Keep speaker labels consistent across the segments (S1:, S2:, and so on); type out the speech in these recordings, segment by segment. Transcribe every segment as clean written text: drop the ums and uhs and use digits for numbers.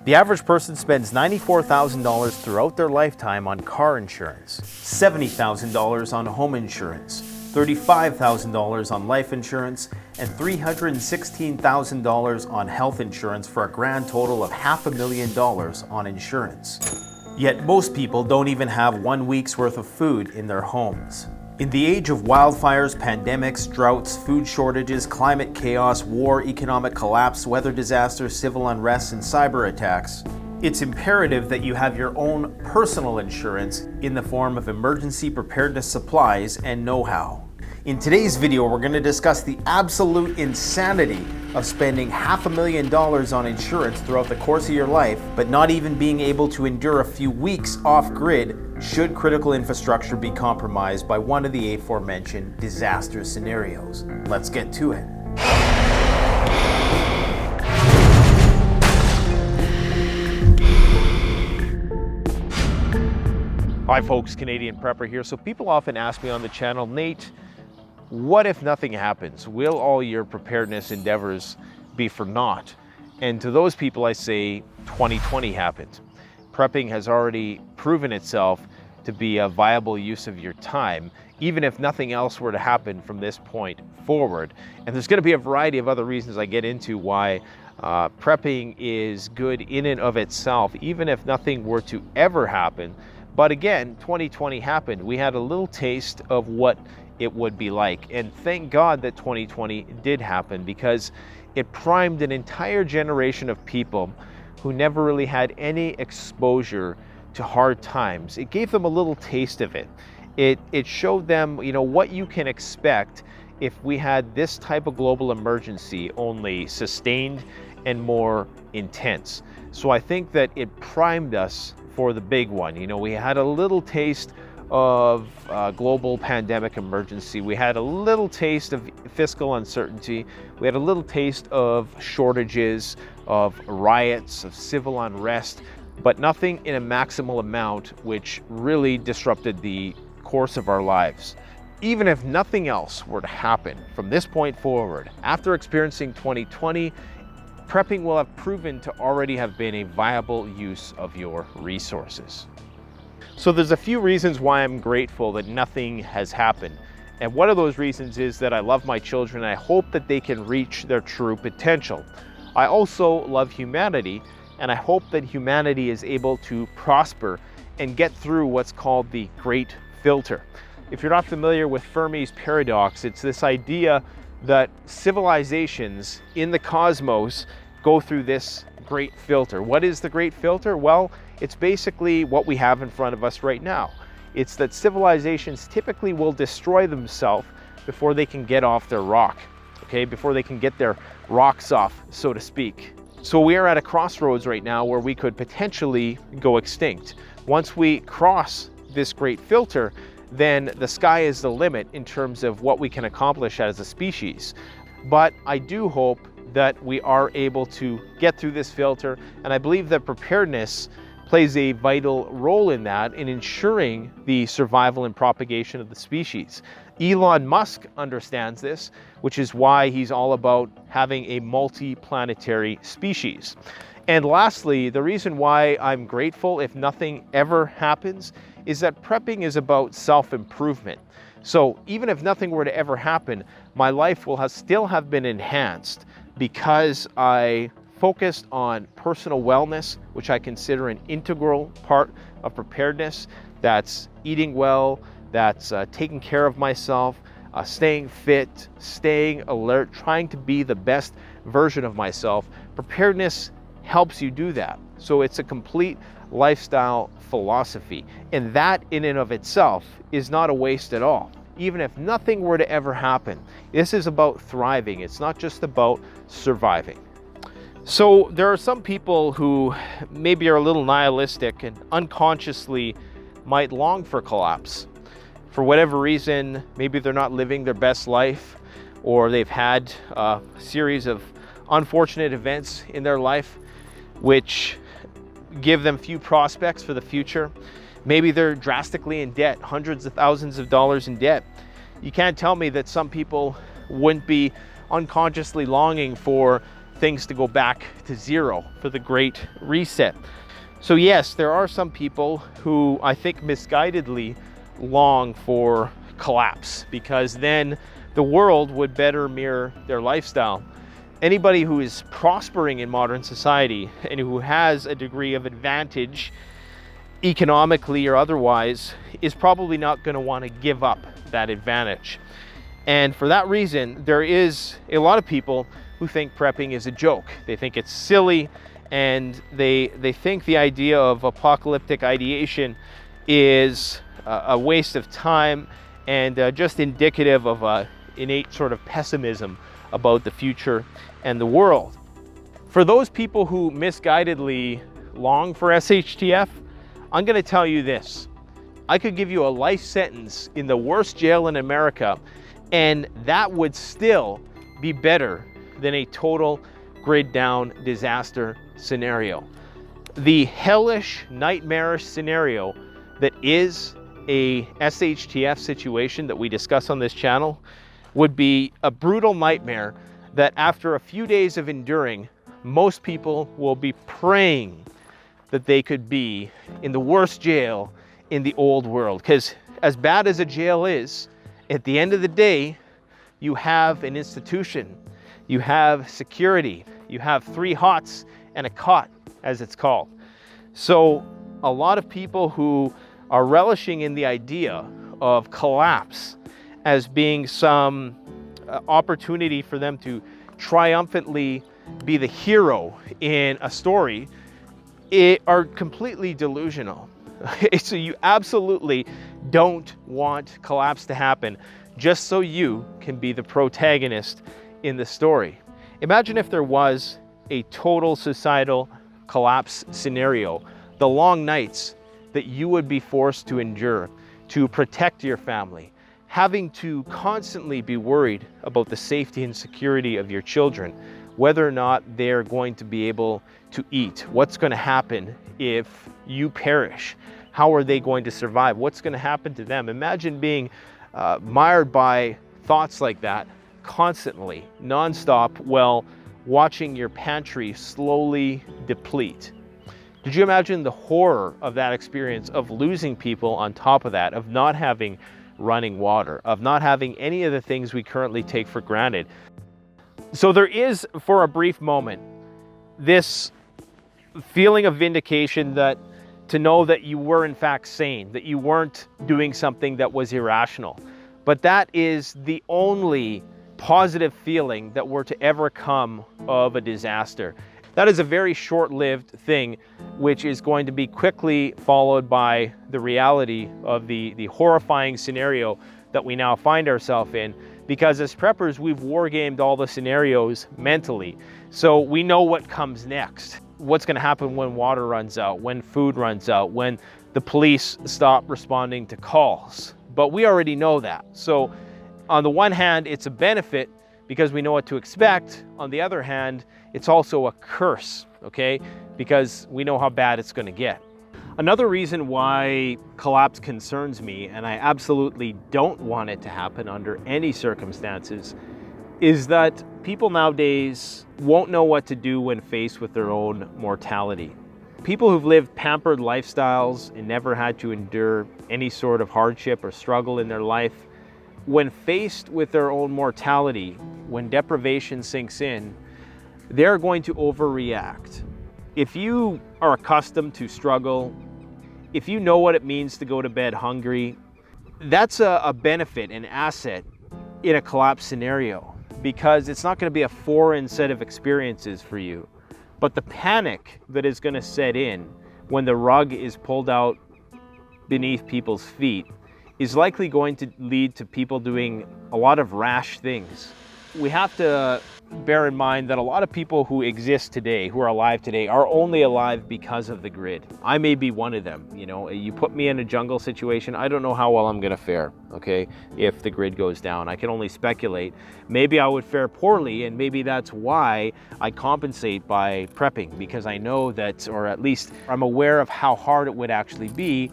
S1: The average person spends $94,000 throughout their lifetime on car insurance, $70,000 on home insurance, $35,000 on life insurance, and $316,000 on health insurance, for a grand total of $500,000 on insurance. Yet most people don't even have 1 week's worth of food in their homes. In the age of wildfires, pandemics, droughts, food shortages, climate chaos, war, economic collapse, weather disasters, civil unrest, and cyber attacks, it's imperative that you have your own personal insurance in the form of emergency preparedness supplies and know-how. In today's video, we're going to discuss the absolute insanity of spending $500,000 on insurance throughout the course of your life, but not even being able to endure a few weeks off-grid should critical infrastructure be compromised by one of the aforementioned disaster scenarios. Let's get to it. Hi folks, Canadian Prepper here. So people often ask me on the channel, Nate, what if nothing happens? Will all your preparedness endeavors be for naught? And to those people I say 2020 happened. Prepping has already proven itself to be a viable use of your time, even if nothing else were to happen from this point forward. And there's going to be a variety of other reasons I get into why prepping is good in and of itself, even if nothing were to ever happen. But again, 2020 happened. We had a little taste of what it would be like. And thank God that 2020 did happen, because it primed an entire generation of people who never really had any exposure to hard times. It gave them a little taste of it. It showed them, what you can expect if we had this type of global emergency, only sustained and more intense. So I think that it primed us for the big one. We had a little taste of global pandemic emergency. We had a little taste of fiscal uncertainty. We had a little taste of shortages, of riots, of civil unrest, but nothing in a maximal amount which really disrupted the course of our lives. Even if nothing else were to happen from this point forward, after experiencing 2020, prepping will have proven to already have been a viable use of your resources. So there's a few reasons why I'm grateful that nothing has happened. And one of those reasons is that I love my children and I hope that they can reach their true potential. I also love humanity, and I hope that humanity is able to prosper and get through what's called the Great Filter. If you're not familiar with Fermi's paradox, it's this idea that civilizations in the cosmos go through this great filter. What is the Great Filter? Well, it's basically what we have in front of us right now. It's that civilizations typically will destroy themselves before they can get off their rock, before they can get their rocks off, so to speak. So we are at a crossroads right now where we could potentially go extinct. Once we cross this Great Filter, then the sky is the limit in terms of what we can accomplish as a species. But I do hope that we are able to get through this filter, and I believe that preparedness plays a vital role in that, in ensuring the survival and propagation of the species. Elon Musk understands this, which is why he's all about having a multi-planetary species. And lastly, the reason why I'm grateful if nothing ever happens is that prepping is about self-improvement. So even if nothing were to ever happen, my life will still have been enhanced because I focused on personal wellness, which I consider an integral part of preparedness. That's eating well, that's taking care of myself, staying fit, staying alert, trying to be the best version of myself. Preparedness helps you do that. So it's a complete lifestyle philosophy. And that in and of itself is not a waste at all. Even if nothing were to ever happen, this is about thriving. It's not just about surviving. So there are some people who maybe are a little nihilistic and unconsciously might long for collapse. For whatever reason, maybe they're not living their best life, or they've had a series of unfortunate events in their life which give them few prospects for the future. Maybe they're drastically in debt, hundreds of thousands of dollars in debt. You can't tell me that some people wouldn't be unconsciously longing for things to go back to zero for the Great Reset. So yes, there are some people who I think misguidedly long for collapse, because then the world would better mirror their lifestyle. Anybody who is prospering in modern society and who has a degree of advantage economically or otherwise is probably not going to want to give up that advantage. And for that reason, there is a lot of people who think prepping is a joke. They think it's silly, and they think the idea of apocalyptic ideation is a waste of time and just indicative of a innate sort of pessimism about the future and the world. For those people who misguidedly long for SHTF, I'm going to tell you this. I could give you a life sentence in the worst jail in America, and that would still be better than a total grid down disaster scenario. The hellish, nightmarish scenario that is a SHTF situation that we discuss on this channel would be a brutal nightmare that after a few days of enduring, most people will be praying that they could be in the worst jail in the old world. Because as bad as a jail is, at the end of the day, you have an institution, you have security, you have 3 hots and a cot, as it's called. So a lot of people who are relishing in the idea of collapse as being some opportunity for them to triumphantly be the hero in a story are completely delusional. So you absolutely don't want collapse to happen just so you can be the protagonist in the story. Imagine if there was a total societal collapse scenario, the long nights that you would be forced to endure to protect your family, having to constantly be worried about the safety and security of your children, whether or not they're going to be able to eat, what's going to happen if you perish, how are they going to survive, what's going to happen to them. Imagine being mired by thoughts like that constantly, nonstop, while watching your pantry slowly deplete. Could you imagine the horror of that experience of losing people on top of that, of not having running water, of not having any of the things we currently take for granted? So there is, for a brief moment, this feeling of vindication, that to know that you were in fact sane, that you weren't doing something that was irrational. But that is the only positive feeling that were to ever come of a disaster. That is a very short-lived thing, which is going to be quickly followed by the reality of the horrifying scenario that we now find ourselves in. Because as preppers, we've wargamed all the scenarios mentally. So we know what comes next. What's going to happen when water runs out, when food runs out, when the police stop responding to calls. But we already know that. So on the one hand, it's a benefit because we know what to expect. On the other hand, it's also a curse, okay? Because we know how bad it's going to get. Another reason why collapse concerns me, and I absolutely don't want it to happen under any circumstances, is that people nowadays won't know what to do when faced with their own mortality. People who've lived pampered lifestyles and never had to endure any sort of hardship or struggle in their life, when faced with their own mortality, when deprivation sinks in, they're going to overreact. If you are accustomed to struggle, if you know what it means to go to bed hungry, that's a benefit, an asset in a collapse scenario, because it's not going to be a foreign set of experiences for you. But the panic that is going to set in when the rug is pulled out beneath people's feet is likely going to lead to people doing a lot of rash things. We have to bear in mind that a lot of people who exist today, who are alive today, are only alive because of the grid. I may be one of them. You know, you put me in a jungle situation, I don't know how well I'm gonna fare, okay, if the grid goes down. I can only speculate. Maybe I would fare poorly, and maybe that's why I compensate by prepping, because I know that, or at least I'm aware of how hard it would actually be.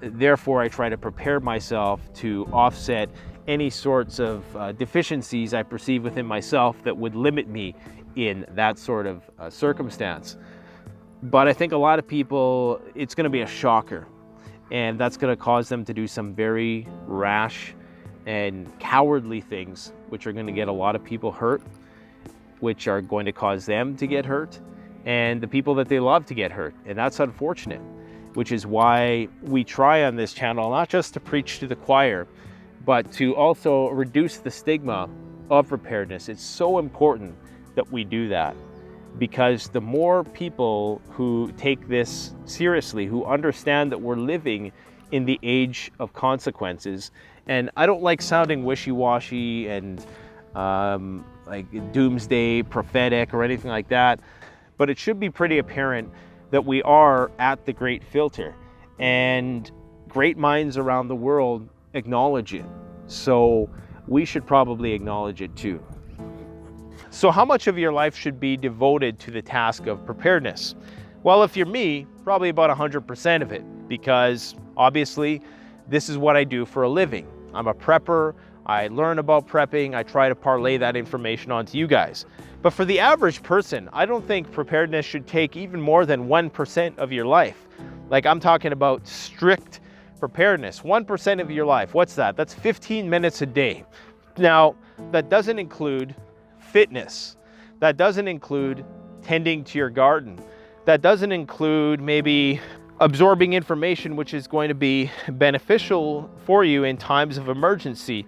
S1: Therefore, I try to prepare myself to offset any sorts of deficiencies I perceive within myself that would limit me in that sort of circumstance. But I think a lot of people, it's going to be a shocker, and that's going to cause them to do some very rash and cowardly things, which are going to get a lot of people hurt, which are going to cause them to get hurt, and the people that they love to get hurt. And that's unfortunate, which is why we try on this channel not just to preach to the choir, but to also reduce the stigma of preparedness. It's so important that we do that, because the more people who take this seriously, who understand that we're living in the age of consequences, and I don't like sounding wishy-washy and like doomsday prophetic or anything like that, but it should be pretty apparent that we are at the Great Filter, and great minds around the world acknowledge it. So we should probably acknowledge it too. So how much of your life should be devoted to the task of preparedness? Well, if you're me, probably about 100% of it, because obviously this is what I do for a living. I'm a prepper. I learn about prepping. I try to parlay that information onto you guys. But for the average person, I don't think preparedness should take even more than 1% of your life. Like, I'm talking about strict preparedness, 1% of your life. What's that? That's 15 minutes a day. Now, that doesn't include fitness. That doesn't include tending to your garden. That doesn't include maybe absorbing information which is going to be beneficial for you in times of emergency.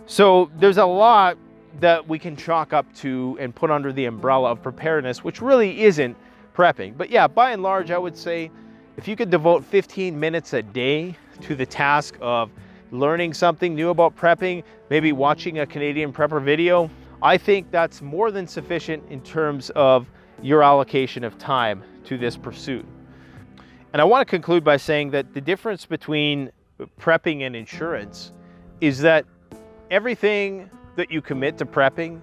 S1: So there's a lot that we can chalk up to and put under the umbrella of preparedness, which really isn't prepping. But yeah, by and large, I would say if you could devote 15 minutes a day to the task of learning something new about prepping, maybe watching a Canadian prepper video, I think that's more than sufficient in terms of your allocation of time to this pursuit. And I want to conclude by saying that the difference between prepping and insurance is that everything that you commit to prepping,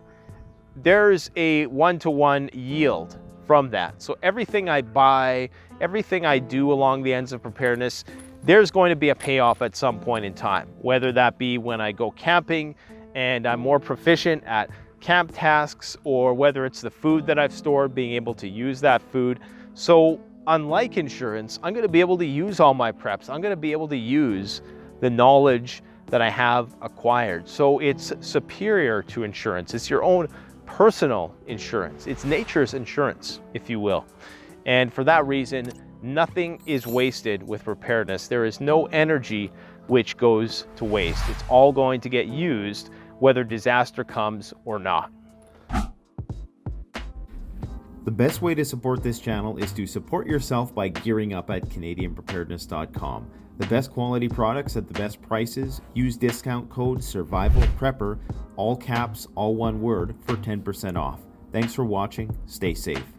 S1: there's a one-to-one yield from that. So everything I buy, everything I do along the ends of preparedness, there's going to be a payoff at some point in time, whether that be when I go camping and I'm more proficient at camp tasks, or whether it's the food that I've stored, being able to use that food. So unlike insurance, I'm going to be able to use all my preps. I'm going to be able to use the knowledge that I have acquired. So it's superior to insurance. It's your own personal insurance. It's nature's insurance, if you will. And for that reason, nothing is wasted with preparedness. There is no energy which goes to waste. It's all going to get used whether disaster comes or not.
S2: The best way to support this channel is to support yourself by gearing up at CanadianPreparedness.com. The best quality products at the best prices. Use discount code SURVIVALPREPPER, all caps, all one word, for 10% off. Thanks for watching. Stay safe.